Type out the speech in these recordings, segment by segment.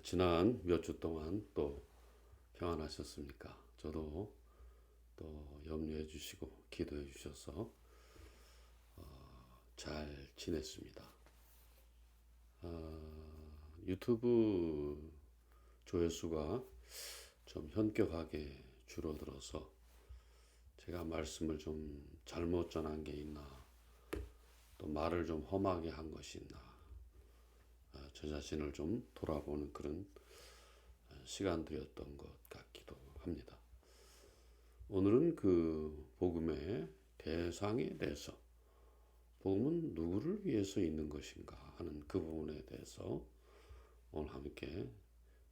지난 몇 주 동안 또 평안하셨습니까? 저도 또 염려해 주시고 기도해 주셔서 잘 지냈습니다. 유튜브 조회수가 좀 현격하게 줄어들어서 제가 말씀을 좀 잘못 전한 게 있나, 또 말을 좀 험하게 한 것이 있나, 저 자신을 좀 돌아보는 그런 시간들이었던 것 같기도 합니다. 오늘은 그 복음의 대상에 대해서, 복음은 누구를 위해서 있는 것인가 하는 그 부분에 대해서 오늘 함께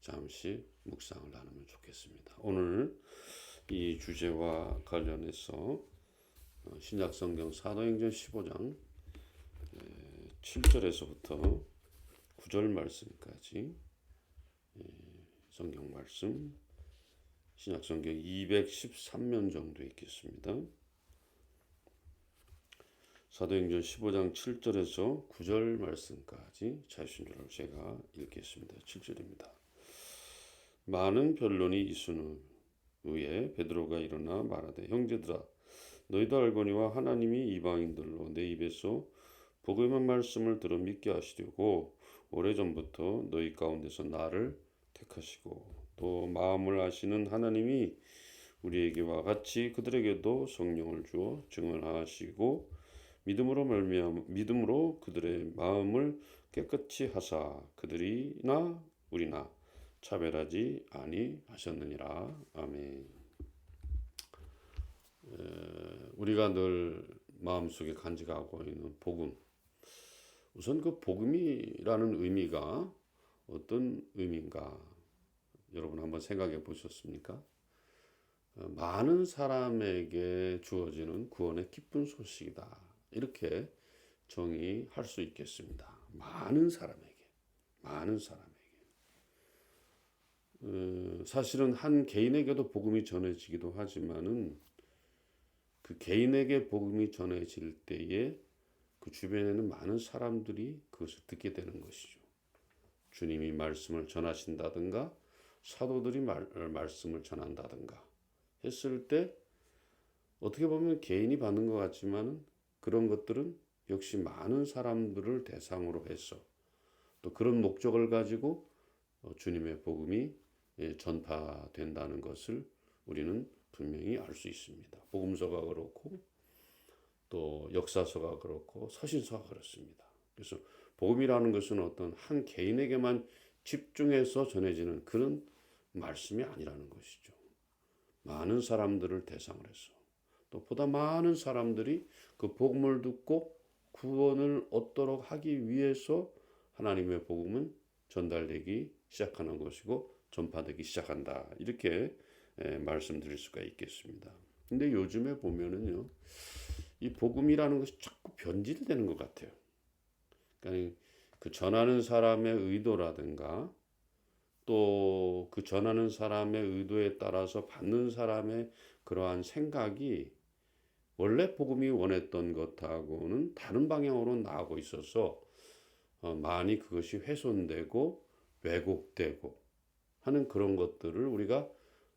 잠시 묵상을 나누면 좋겠습니다. 오늘 이 주제와 관련해서 신약성경 사도행전 15장 7절에서부터 9절 말씀까지 성경 말씀 신약성경 213면 정도 있겠습니다. 사도행전 15장 7절에서 9절 말씀까지 자신들을 제가 읽겠습니다. 7절입니다. 많은 변론이 있은 후에 베드로가 일어나 말하되, 형제들아, 너희도 알거니와 하나님이 이방인들로 내 입에서 복음의 말씀을 들어 믿게 하시려고 오래전부터 너희 가운데서 나를 택하시고, 또 마음을 아시는 하나님이 우리에게와 같이 그들에게도 성령을 주어 증언하시고 믿음으로 그들의 마음을 깨끗이 하사 그들이나 우리나 차별하지 아니하셨느니라. 아멘. 우리가 늘 마음속에 간직하고 있는 복음, 우선 그 복음이라는 의미가 어떤 의미인가 여러분 한번 생각해 보셨습니까? 많은 사람에게 주어지는 구원의 기쁜 소식이다, 이렇게 정의할 수 있겠습니다. 많은 사람에게. 사실은 한 개인에게도 복음이 전해지기도 하지만은 그 개인에게 복음이 전해질 때에 그 주변에는 많은 사람들이 그것을 듣게 되는 것이죠. 주님이 말씀을 전하신다든가 사도들이 말씀을 전한다든가 했을 때 어떻게 보면 개인이 받는 것 같지만은 그런 것들은 역시 많은 사람들을 대상으로 해서 또 그런 목적을 가지고 주님의 복음이 전파된다는 것을 우리는 분명히 알 수 있습니다. 복음서가 그렇고 또 역사서가 그렇고 서신서가 그렇습니다. 그래서 복음이라는 것은 어떤 한 개인에게만 집중해서 전해지는 그런 말씀이 아니라는 것이죠. 많은 사람들을 대상으로 해서 또 보다 많은 사람들이 그 복음을 듣고 구원을 얻도록 하기 위해서 하나님의 복음은 전달되기 시작하는 것이고 전파되기 시작한다, 이렇게 말씀드릴 수가 있겠습니다. 근데 요즘에 보면은요, 이 복음이라는 것이 자꾸 변질되는 것 같아요. 그러니까 그 전하는 사람의 의도라든가 또 그 전하는 사람의 의도에 따라서 받는 사람의 그러한 생각이 원래 복음이 원했던 것하고는 다른 방향으로 나아가고 있어서 많이 그것이 훼손되고 왜곡되고 하는 그런 것들을 우리가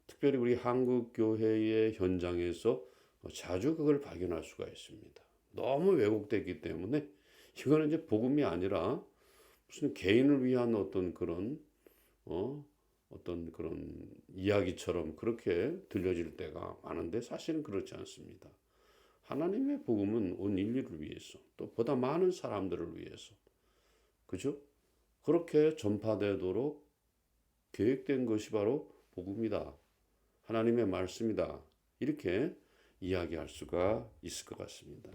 특별히 우리 한국 교회의 현장에서 자주 그걸 발견할 수가 있습니다. 너무 왜곡되기 때문에 이거는 이제 복음이 아니라 무슨 개인을 위한 어떤 그런 어떤 그런 이야기처럼 그렇게 들려질 때가 많은데 사실은 그렇지 않습니다. 하나님의 복음은 온 인류를 위해서 또 보다 많은 사람들을 위해서, 그죠? 그렇게 전파되도록 계획된 것이 바로 복음이다, 하나님의 말씀이다, 이렇게 이야기할 수가 있을 것 같습니다.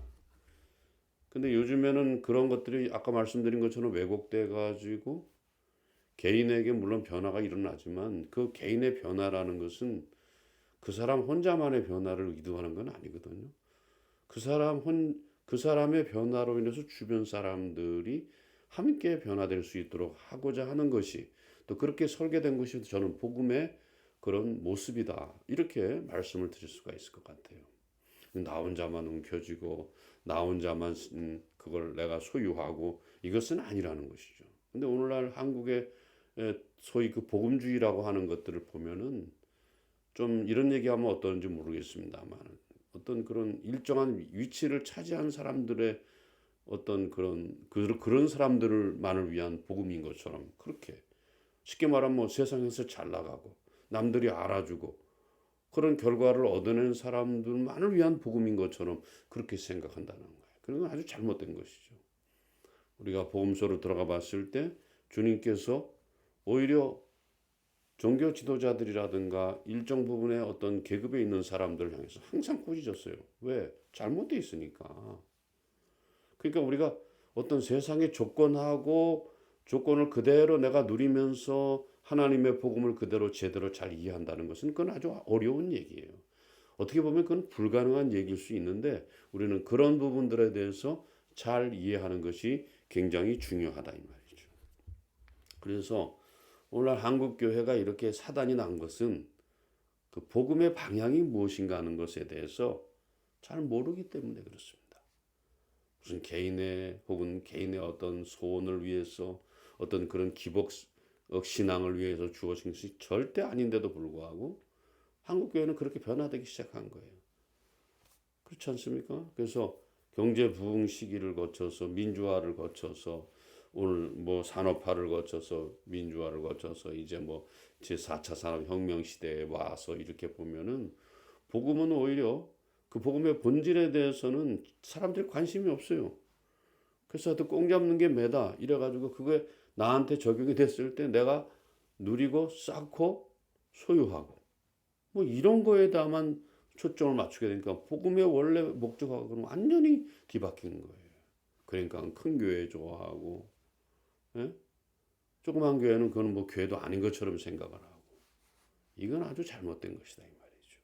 근데 요즘에는 그런 것들이 아까 말씀드린 것처럼 왜곡돼 가지고 개인에게 물론 변화가 일어나지만 그 개인의 변화라는 것은 그 사람 혼자만의 변화를 의도하는 건 아니거든요. 그 사람의 변화로 인해서 주변 사람들이 함께 변화될 수 있도록 하고자 하는 것이, 또 그렇게 설계된 것이 저는 복음의 그런 모습이다, 이렇게 말씀을 드릴 수가 있을 것 같아요. 나 혼자만 움켜쥐고 나 혼자만 그걸 내가 소유하고 이것은 아니라는 것이죠. 근데 오늘날 한국의 소위 그 복음주의라고 하는 것들을 보면은 좀 이런 얘기하면 어떤지 모르겠습니다만 어떤 그런 일정한 위치를 차지한 사람들의 어떤 그런 사람들만을 위한 복음인 것처럼 그렇게 쉽게 말하면 뭐 세상에서 잘 나가고 남들이 알아주고 그런 결과를 얻어낸 사람들만을 위한 복음인 것처럼 그렇게 생각한다는 거예요. 그런 건 아주 잘못된 것이죠. 우리가 복음서로 들어가 봤을 때 주님께서 오히려 종교 지도자들이라든가 일정 부분의 어떤 계급에 있는 사람들을 향해서 항상 꾸짖었어요. 왜? 잘못돼 있으니까. 그러니까 우리가 어떤 세상의 조건하고 조건을 그대로 내가 누리면서 하나님의 복음을 그대로 제대로 잘 이해한다는 것은 그건 아주 어려운 얘기예요. 어떻게 보면 그건 불가능한 얘기일 수 있는데 우리는 그런 부분들에 대해서 잘 이해하는 것이 굉장히 중요하다 이 말이죠. 그래서 오늘날 한국 교회가 이렇게 사단이 난 것은 그 복음의 방향이 무엇인가 하는 것에 대해서 잘 모르기 때문에 그렇습니다. 무슨 개인의 혹은 개인의 어떤 소원을 위해서 어떤 그런 기복 신앙을 위해서 주어진 것이 절대 아닌데도 불구하고 한국 교회는 그렇게 변화되기 시작한 거예요. 그렇지 않습니까? 그래서 경제 부흥 시기를 거쳐서 민주화를 거쳐서 오늘 뭐 산업화를 거쳐서 민주화를 거쳐서 이제 뭐 제4차 산업혁명 시대에 와서 이렇게 보면은 복음은 오히려 그 복음의 본질에 대해서는 사람들이 관심이 없어요. 그래서 하여튼 꽁 잡는 게 매다 이래가지고 그게 나한테 적용이 됐을 때 내가 누리고 쌓고 소유하고 뭐 이런 거에다만 초점을 맞추게 되니까 복음의 원래 목적하고는 완전히 뒤바뀌는 거예요. 그러니까 큰 교회 좋아하고 예? 조그만 교회는 그건 뭐 교회도 아닌 것처럼 생각을 하고 이건 아주 잘못된 것이다 이 말이죠.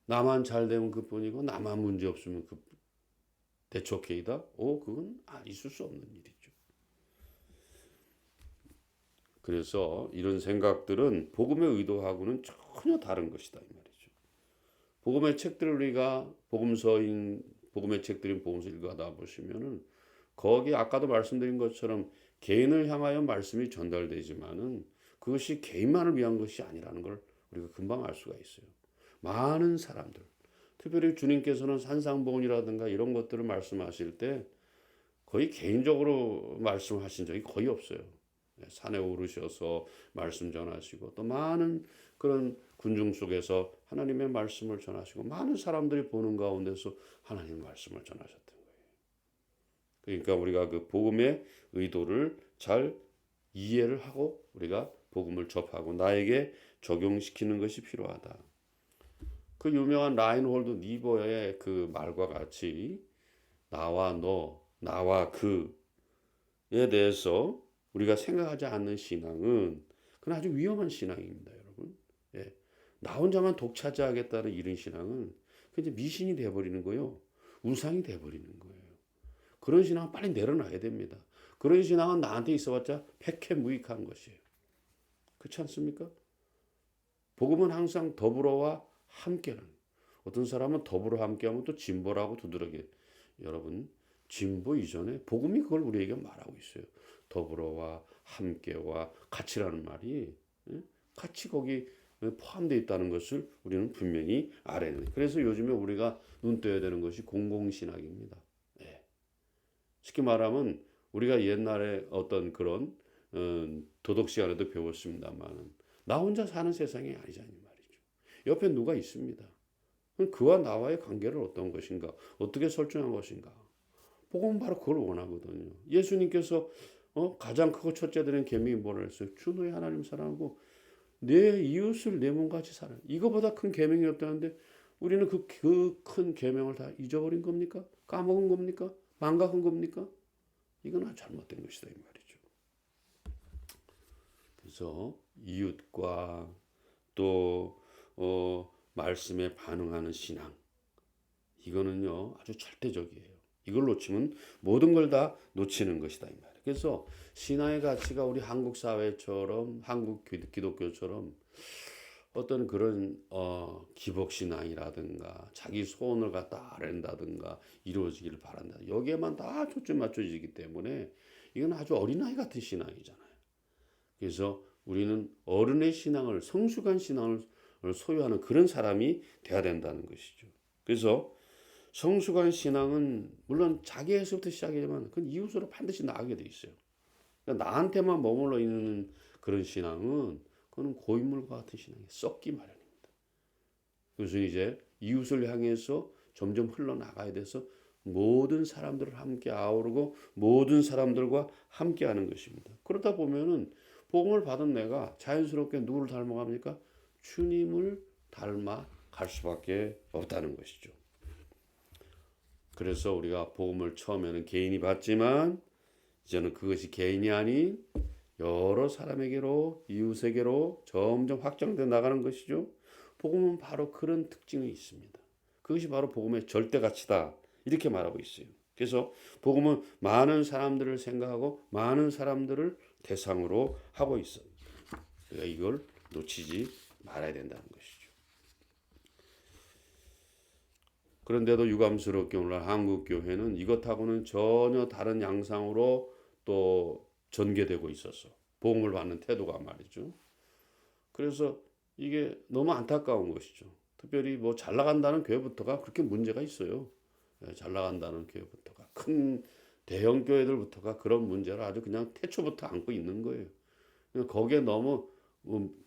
나만 잘 되면 그뿐이고 나만 문제 없으면 그 대초케이다. 그건 있을 수 없는 일이죠. 그래서 이런 생각들은 복음의 의도하고는 전혀 다른 것이다 이 말이죠. 복음의 책들을 우리가 복음의 책들인 복음서 읽어다 보시면은 거기 아까도 말씀드린 것처럼 개인을 향하여 말씀이 전달되지만은 그것이 개인만을 위한 것이 아니라는 걸 우리가 금방 알 수가 있어요. 많은 사람들, 특별히 주님께서는 산상복음이라든가 이런 것들을 말씀하실 때 거의 개인적으로 말씀하신 적이 거의 없어요. 산에 오르셔서 말씀 전하시고 또 많은 그런 군중 속에서 하나님의 말씀을 전하시고 많은 사람들이 보는 가운데서 하나님의 말씀을 전하셨던 거예요. 그러니까 우리가 그 복음의 의도를 잘 이해를 하고 우리가 복음을 접하고 나에게 적용시키는 것이 필요하다. 그 유명한 라인홀드 니버의 그 말과 같이 나와 너, 나와 그에 대해서 우리가 생각하지 않는 신앙은 그건 아주 위험한 신앙입니다, 여러분. 예. 나 혼자만 독차지하겠다는 이런 신앙은 이제 미신이 돼버리는 거예요. 우상이 돼버리는 거예요. 그런 신앙은 빨리 내려놔야 됩니다. 그런 신앙은 나한테 있어봤자 백해무익한 것이에요. 그렇지 않습니까? 복음은 항상 더불어와 함께는. 어떤 사람은 더불어 함께하면 또 진보라고 두드러게. 여러분, 진보 이전에 복음이 그걸 우리에게 말하고 있어요. 더불어와 함께와 같이라는 말이 같이 거기 포함되어 있다는 것을 우리는 분명히 알아야 돼요. 그래서 요즘에 우리가 눈 떠야 되는 것이 공공신학입니다. 네. 쉽게 말하면 우리가 옛날에 어떤 그런 도덕 시간에도 배웠습니다만 나 혼자 사는 세상이 아니잖아요 말이죠. 옆에 누가 있습니다. 그와 나와의 관계를 어떤 것인가, 어떻게 설정한 것인가. 복음은 바로 그걸 원하거든요. 예수님께서 가장 크고 첫째 되는 계명이 뭐라 했어요? 주 너의 하나님 사랑하고 내 이웃을 내 몸같이 사랑. 이거보다 큰 계명이 없다는데 우리는 그 큰 계명을 다 잊어버린 겁니까? 까먹은 겁니까? 망각한 겁니까? 이건 아주 잘못된 것이다 이 말이죠. 그래서 이웃과 또 말씀에 반응하는 신앙 이거는요 아주 절대적이에요. 이걸 놓치면 모든 걸 다 놓치는 것이다 이 말이에요. 그래서 신앙의 가치가 우리 한국 사회처럼 한국 기독교처럼 어떤 그런 기복신앙이라든가 자기 소원을 갖다 아랜다든가 이루어지기를 바란다. 여기에만 다 초점 맞춰지기 때문에 이건 아주 어린아이 같은 신앙이잖아요. 그래서 우리는 어른의 신앙을, 성숙한 신앙을 소유하는 그런 사람이 돼야 된다는 것이죠. 그래서 성숙한 신앙은 물론 자기에서부터 시작이지만 그건 이웃으로 반드시 나가게 돼 있어요. 그러니까 나한테만 머물러 있는 그런 신앙은 그건 고인물과 같은 신앙이 썩기 마련입니다. 그래서 이제 이웃을 향해서 점점 흘러나가야 돼서 모든 사람들을 함께 아우르고 모든 사람들과 함께 하는 것입니다. 그러다 보면은 복음을 받은 내가 자연스럽게 누구를 닮아갑니까? 주님을 닮아 갈 수밖에 없다는 것이죠. 그래서 우리가 복음을 처음에는 개인이 받지만 이제는 그것이 개인이 아닌 여러 사람에게로, 이웃에게로 점점 확장돼 나가는 것이죠. 복음은 바로 그런 특징이 있습니다. 그것이 바로 복음의 절대 가치다. 이렇게 말하고 있어요. 그래서 복음은 많은 사람들을 생각하고 많은 사람들을 대상으로 하고 있어요. 우리가 이걸 놓치지 말아야 된다는 것이죠. 그런데도 유감스럽게 오늘 한국 교회는 이것하고는 전혀 다른 양상으로 또 전개되고 있어서 복음을 받는 태도가 말이죠. 그래서 이게 너무 안타까운 것이죠. 특별히 뭐 잘 나간다는 교회부터가 그렇게 문제가 있어요. 잘 나간다는 교회부터가 큰 대형 교회들부터가 그런 문제를 아주 그냥 태초부터 안고 있는 거예요. 거기에 너무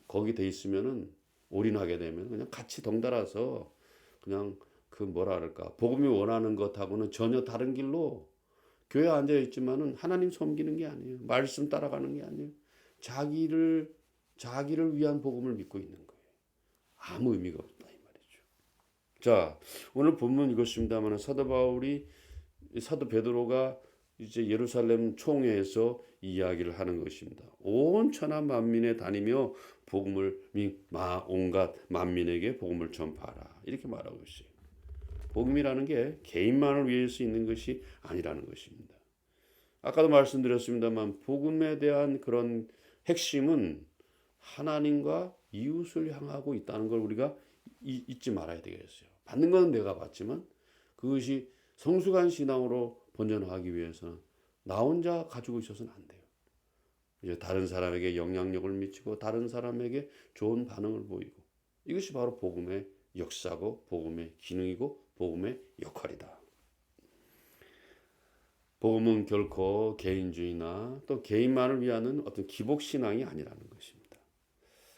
거기 돼 있으면은 올인하게 되면 그냥 같이 덩달아서 그냥 그 뭐라 그럴까 복음이 원하는 것하고는 전혀 다른 길로 교회에 앉아 있지만은 하나님 섬기는 게 아니에요. 말씀 따라가는 게 아니에요. 자기를 위한 복음을 믿고 있는 거예요. 아무 의미가 없다 이 말이죠. 자, 오늘 본문 이것입니다만 사도 베드로가 이제 예루살렘 총회에서 이야기를 하는 것입니다. 온 천하 만민에 다니며 복음을 온갖 만민에게 복음을 전파하라. 이렇게 말하고 있어요. 복음이라는 게 개인만을 위해서 있는 것이 아니라는 것입니다. 아까도 말씀드렸습니다만 복음에 대한 그런 핵심은 하나님과 이웃을 향하고 있다는 걸 우리가 잊지 말아야 되겠어요. 받는 건 내가 받지만 그것이 성숙한 신앙으로 번전하기 위해서는 나 혼자 가지고 있어서는 안 돼요. 이제 다른 사람에게 영향력을 미치고 다른 사람에게 좋은 반응을 보이고 이것이 바로 복음의 역사고 복음의 기능이고 복음의 역할이다. 복음은 결코 개인주의나 또 개인만을 위하는 어떤 기복 신앙이 아니라는 것입니다.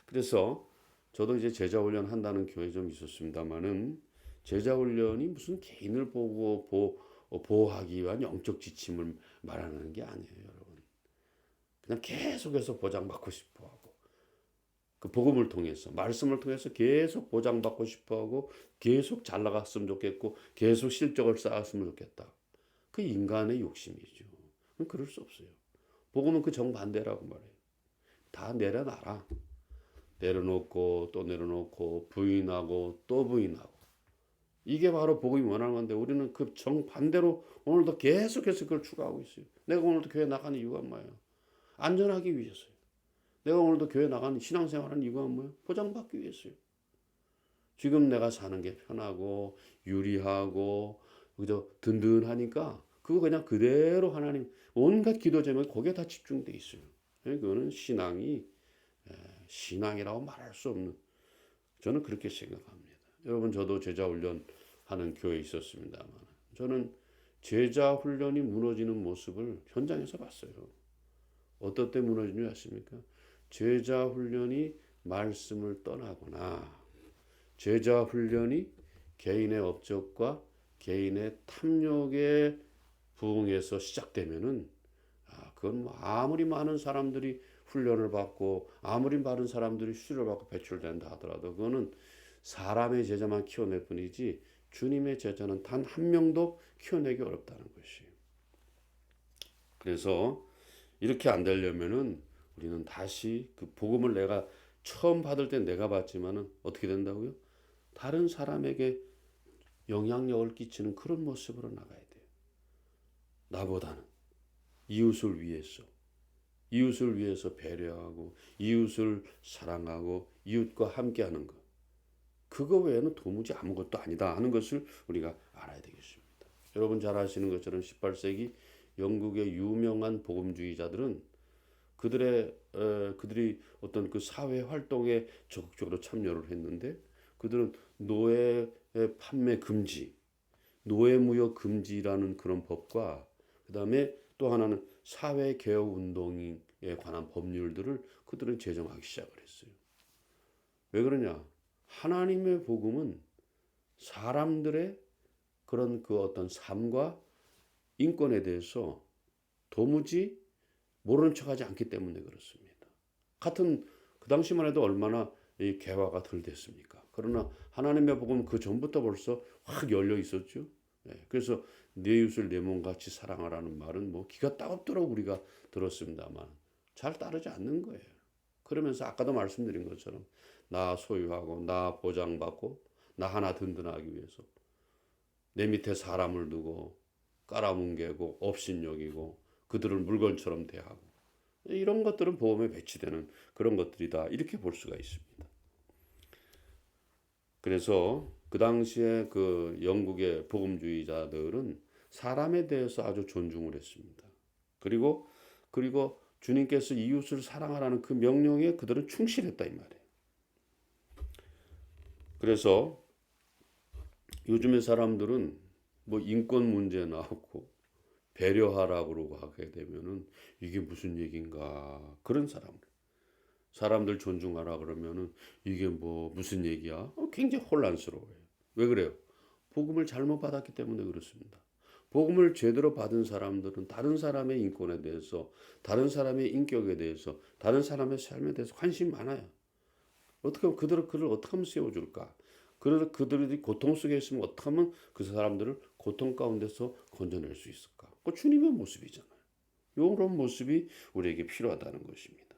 그래서 저도 이제 제자 훈련 한다는 교회 좀 있었습니다만은 제자 훈련이 무슨 개인을 보호하기 위한 영적 지침을 말하는 게 아니에요, 여러분. 그냥 계속해서 보장받고 싶어하고 그 복음을 통해서 말씀을 통해서 계속 보장받고 싶어하고 계속 잘 나갔으면 좋겠고 계속 실적을 쌓았으면 좋겠다. 그 인간의 욕심이죠. 그럴 수 없어요. 복음은 그 정반대라고 말해요. 다 내려놔라. 내려놓고 또 내려놓고 부인하고 또 부인하고 이게 바로 복음이 원하는 건데 우리는 그 정반대로 오늘도 계속해서 그걸 추구하고 있어요. 내가 오늘도 교회 나가는 이유가 뭐예요? 안전하기 위해서요. 내가 오늘도 교회 나가는 신앙생활하는 이유가 뭐예요? 보장받기 위해서요. 지금 내가 사는 게 편하고 유리하고 그저 든든하니까 그거 그냥 그대로 하나님 온갖 기도 제목이 거기에 다 집중돼 있어요. 그거는 신앙이라고 말할 수 없는 저는 그렇게 생각합니다. 여러분 저도 제자 훈련 하는 교회에 있었습니다만 저는 제자 훈련이 무너지는 모습을 현장에서 봤어요. 어떨 때 무너진 줄 아십니까? 제자 훈련이 말씀을 떠나거나 제자 훈련이 개인의 업적과 개인의 탐욕에 부응해서 시작되면은 그건 아무리 많은 사람들이 훈련을 받고 아무리 많은 사람들이 수료를 받고 배출된다 하더라도 그거는 사람의 제자만 키워낼 뿐이지 주님의 제자는 단 한 명도 키워내기 어렵다는 것이에요. 그래서 이렇게 안 되려면은 우리는 다시 그 복음을 내가 처음 받을 때 내가 받지만은 어떻게 된다고요? 다른 사람에게 영향력을 끼치는 그런 모습으로 나가야 돼요. 나보다는 이웃을 위해서 배려하고 이웃을 사랑하고 이웃과 함께하는 것. 그거 외에는 도무지 아무것도 아니다 하는 것을 우리가 알아야 되겠습니다. 여러분 잘 아시는 것처럼 18세기 영국의 유명한 복음주의자들은 그들이 어떤 그 사회 활동에 적극적으로 참여를 했는데 그들은 노예 판매 금지, 노예 무역 금지라는 그런 법과 그다음에 또 하나는 사회 개혁 운동에 관한 법률들을 그들은 제정하기 시작을 했어요. 왜 그러냐? 하나님의 복음은 사람들의 그런 그 어떤 삶과 인권에 대해서 도무지 모르는 척하지 않기 때문에 그렇습니다. 같은 그 당시만 해도 얼마나 이 개화가 덜 됐습니까? 그러나 하나님의 복음은 그 전부터 벌써 확 열려 있었죠. 그래서 내 이웃을 내 몸같이 사랑하라는 말은 뭐 기가 따갑도록 우리가 들었습니다만 잘 따르지 않는 거예요. 그러면서 아까도 말씀드린 것처럼 나 소유하고 나 보장받고 나 하나 든든하기 위해서 내 밑에 사람을 두고 깔아뭉개고 업신여기고 그들을 물건처럼 대하고 이런 것들은 보험에 배치되는 그런 것들이다 이렇게 볼 수가 있습니다. 그래서 그 당시에 그 영국의 복음주의자들은 사람에 대해서 아주 존중을 했습니다. 그리고 주님께서 이웃을 사랑하라는 그 명령에 그들은 충실했다 이 말이에요. 그래서 요즘의 사람들은 뭐 인권 문제 나오고 배려하라고 그러고 하게 되면은 이게 무슨 얘기인가 그런 사람들 존중하라 그러면은 이게 뭐 무슨 얘기야? 굉장히 혼란스러워요. 왜 그래요? 복음을 잘못 받았기 때문에 그렇습니다. 복음을 제대로 받은 사람들은 다른 사람의 인권에 대해서, 다른 사람의 인격에 대해서, 다른 사람의 삶에 대해서 관심이 많아요. 어떻게 하면 그들을 어떻게 하면 세워줄까? 그들이 고통 속에 있으면 어떻게 하면 그 사람들을 고통 가운데서 건져낼 수 있을까? 그 주님의 모습이잖아요. 이런 모습이 우리에게 필요하다는 것입니다.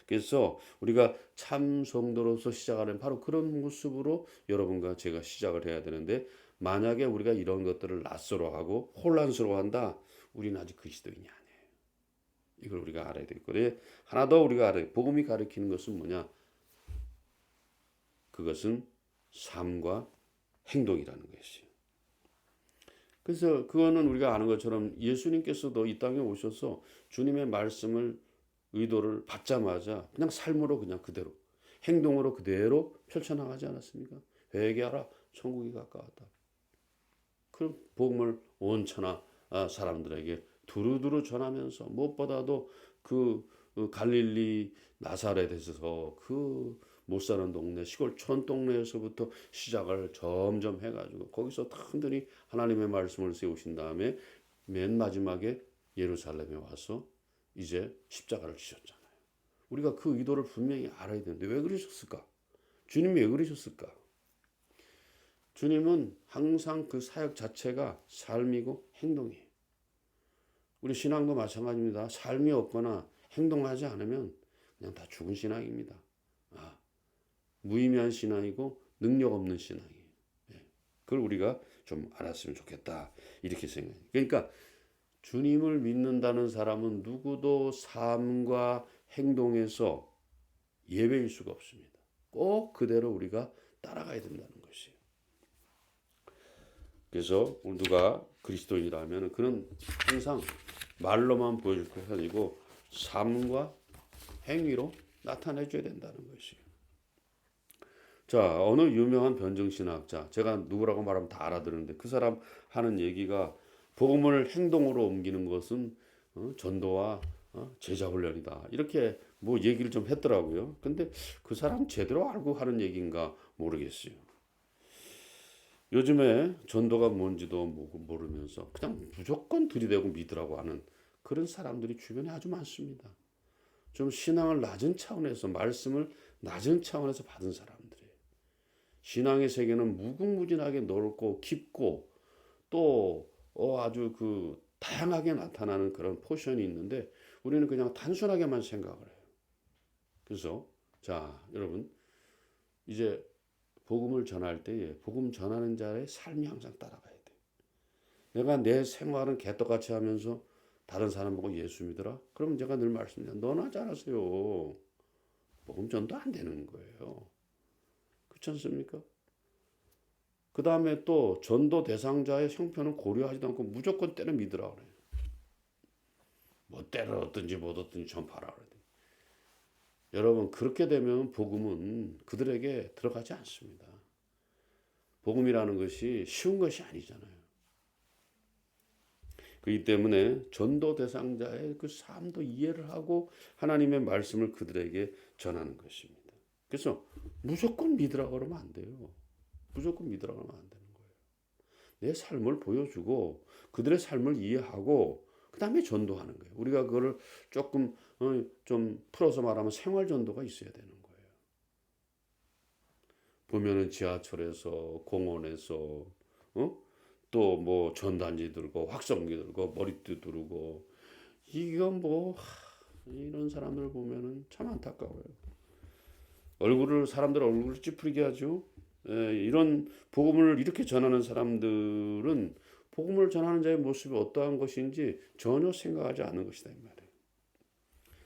그래서 우리가 참 성도로서 시작하는 바로 그런 모습으로 여러분과 제가 시작을 해야 되는데 만약에 우리가 이런 것들을 낯설어하고 혼란스러워한다. 우리는 아직 그리스도인이 아니에요. 이걸 우리가 알아야 되겠고 하나 더 우리가 알아야 돼요. 복음이 가르치는 것은 뭐냐? 그것은 삶과 행동이라는 것이에요. 그래서 그거는 우리가 아는 것처럼 예수님께서도 이 땅에 오셔서 주님의 말씀을 의도를 받자마자 그냥 삶으로 그냥 그대로 행동으로 그대로 펼쳐나가지 않았습니까? 회개하라 천국이 가까웠다. 그 복음을 온 천하 사람들에게 두루두루 전하면서 무엇보다도 그 갈릴리 나사렛에서 그 못 사는 동네 시골촌 동네에서부터 시작을 점점 해가지고 거기서 단단히 하나님의 말씀을 세우신 다음에 맨 마지막에 예루살렘에 와서 이제 십자가를 지셨잖아요. 우리가 그 의도를 분명히 알아야 되는데 왜 그러셨을까? 주님이 왜 그러셨을까? 주님은 항상 그 사역 자체가 삶이고 행동이에요. 우리 신앙도 마찬가지입니다. 삶이 없거나 행동하지 않으면 그냥 다 죽은 신앙입니다. 무의미한 신앙이고 능력 없는 신앙이에요. 그걸 우리가 좀 알았으면 좋겠다. 이렇게 생각해요. 그러니까 주님을 믿는다는 사람은 누구도 삶과 행동에서 예외일 수가 없습니다. 꼭 그대로 우리가 따라가야 된다는 것이에요. 그래서 누가 그리스도인이라면 그는 항상 말로만 보여줄 것이 아니고 삶과 행위로 나타내줘야 된다는 것이에요. 자, 어느 유명한 변증신학자, 제가 누구라고 말하면 다 알아들었는데 그 사람 하는 얘기가 복음을 행동으로 옮기는 것은 전도와 제자 훈련이다. 이렇게 뭐 얘기를 좀 했더라고요. 근데 그 사람 제대로 알고 하는 얘기인가 모르겠어요. 요즘에 전도가 뭔지도 모르면서 그냥 무조건 들이대고 믿으라고 하는 그런 사람들이 주변에 아주 많습니다. 좀 신앙을 낮은 차원에서 말씀을 낮은 차원에서 받은 사람들이에요. 신앙의 세계는 무궁무진하게 넓고 깊고 또 아주 그 다양하게 나타나는 그런 포션이 있는데 우리는 그냥 단순하게만 생각을 해요. 그래서 자 여러분 이제 복음을 전할 때에 복음 전하는 자의 삶이 항상 따라가야 돼. 내가 내 생활은 개떡같이 하면서 다른 사람 보고 예수 믿어라? 그럼 제가 늘 말씀드려요. 너나 잘하세요. 복음 전도 안 되는 거예요. 그렇지 않습니까? 그 다음에 또 전도 대상자의 형편은 고려하지도 않고 무조건 때려 믿으라 그래요. 뭐 때려 얻든지 못 얻든지 전파하라 그래요. 여러분 그렇게 되면 복음은 그들에게 들어가지 않습니다. 복음이라는 것이 쉬운 것이 아니잖아요. 그렇기 때문에 전도 대상자의 그 삶도 이해를 하고 하나님의 말씀을 그들에게 전하는 것입니다. 그래서 무조건 믿으라고 그러면 안 돼요. 무조건 믿으라고 하면 안 되는 거예요. 내 삶을 보여주고 그들의 삶을 이해하고 그 다음에 전도하는 거예요. 우리가 그거를 조금 좀 풀어서 말하면 생활 전도가 있어야 되는 거예요. 보면은 지하철에서 공원에서 또 뭐 전단지 들고 확성기 들고 머리띠 두르고 이건 뭐 이런 사람들 보면은 참 안타까워요. 사람들 얼굴을 찌푸리게 하죠. 이런 복음을 이렇게 전하는 사람들은 복음을 전하는 자의 모습이 어떠한 것인지 전혀 생각하지 않는 것이다 이 말이에요.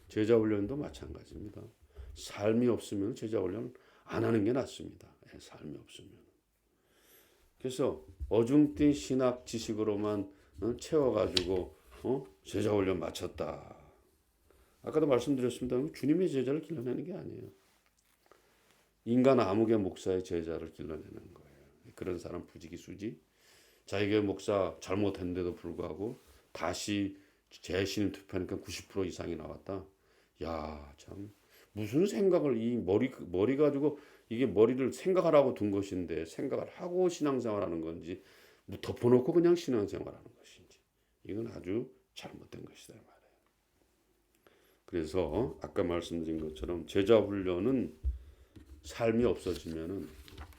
제자 훈련도 마찬가지입니다. 삶이 없으면 제자 훈련 안 하는 게 낫습니다. 삶이 없으면. 그래서 어중뛴 신학 지식으로만 채워가지고 제자 훈련 마쳤다. 아까도 말씀드렸습니다. 주님의 제자를 길러내는 게 아니에요. 인간 아무개 목사의 제자를 길러내는 거예요. 그런 사람 부지기수지. 자기가 목사 잘못했는데도 불구하고 다시 재신임 투표하니까 90% 이상이 나왔다. 야, 참 무슨 생각을 이 머리 가지고 이게 머리를 생각하라고 둔 것인데 생각을 하고 신앙생활하는 건지 뭐 덮어놓고 그냥 신앙생활하는 것인지 이건 아주 잘못된 것이다 말이에요. 그래서 아까 말씀드린 것처럼 제자 훈련은 삶이 없어지면은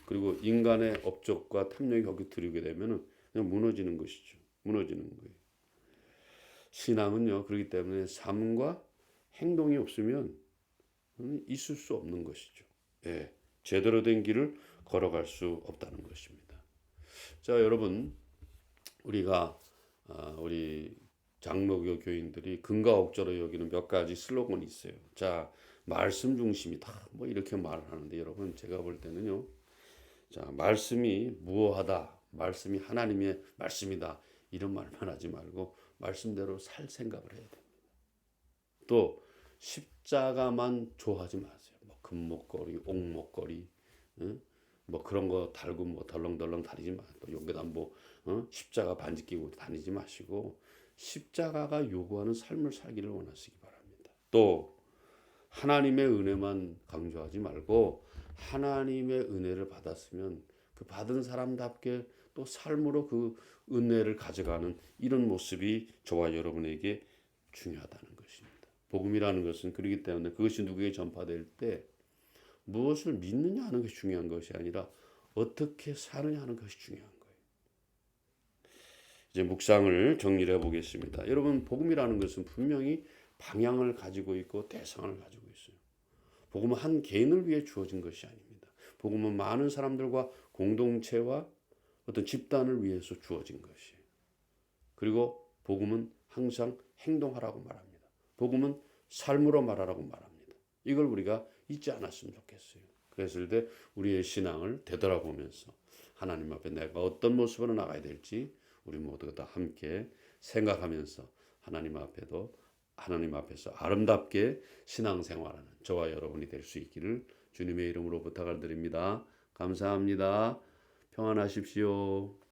그리고 인간의 업적과 탐욕이 거기 들이게 되면은 그냥 무너지는 것이죠. 무너지는 거예요. 신앙은요. 그렇기 때문에 삶과 행동이 없으면 있을 수 없는 것이죠. 예, 제대로 된 길을 걸어갈 수 없다는 것입니다. 자, 여러분 우리가 우리 장로교 교인들이 근과 옥조로 여기는 몇 가지 슬로건이 있어요. 자, 말씀 중심이다. 뭐 이렇게 말을 하는데 여러분 제가 볼 때는요. 자, 말씀이 무엇하다. 말씀이 하나님의 말씀이다. 이런 말만 하지 말고 말씀대로 살 생각을 해야 됩니다. 또 십자가만 좋아하지 마세요. 뭐 금목걸이, 옥목걸이, 뭐 그런 거 달고 뭐 덜렁덜렁 다니지 마. 또 여기다 뭐 십자가 반지 끼고 다니지 마시고 십자가가 요구하는 삶을 살기를 원하시기 바랍니다. 또 하나님의 은혜만 강조하지 말고 하나님의 은혜를 받았으면 그 받은 사람답게 또 삶으로 그 은혜를 가져가는 이런 모습이 저와 여러분에게 중요하다는 것입니다. 복음이라는 것은 그렇기 때문에 그것이 누구에게 전파될 때 무엇을 믿느냐 하는 것이 중요한 것이 아니라 어떻게 사느냐 하는 것이 중요한 거예요. 이제 묵상을 정리를 해보겠습니다. 여러분 복음이라는 것은 분명히 방향을 가지고 있고 대상을 가지고 있어요. 복음은 한 개인을 위해 주어진 것이 아닙니다. 복음은 많은 사람들과 공동체와 어떤 집단을 위해서 주어진 것이에요. 그리고 복음은 항상 행동하라고 말합니다. 복음은 삶으로 말하라고 말합니다. 이걸 우리가 잊지 않았으면 좋겠어요. 그랬을 때 우리의 신앙을 되돌아보면서 하나님 앞에 내가 어떤 모습으로 나가야 될지 우리 모두가 다 함께 생각하면서 하나님 앞에서 아름답게 신앙생활하는 저와 여러분이 될 수 있기를 주님의 이름으로 부탁을 드립니다. 감사합니다. 평안하십시오.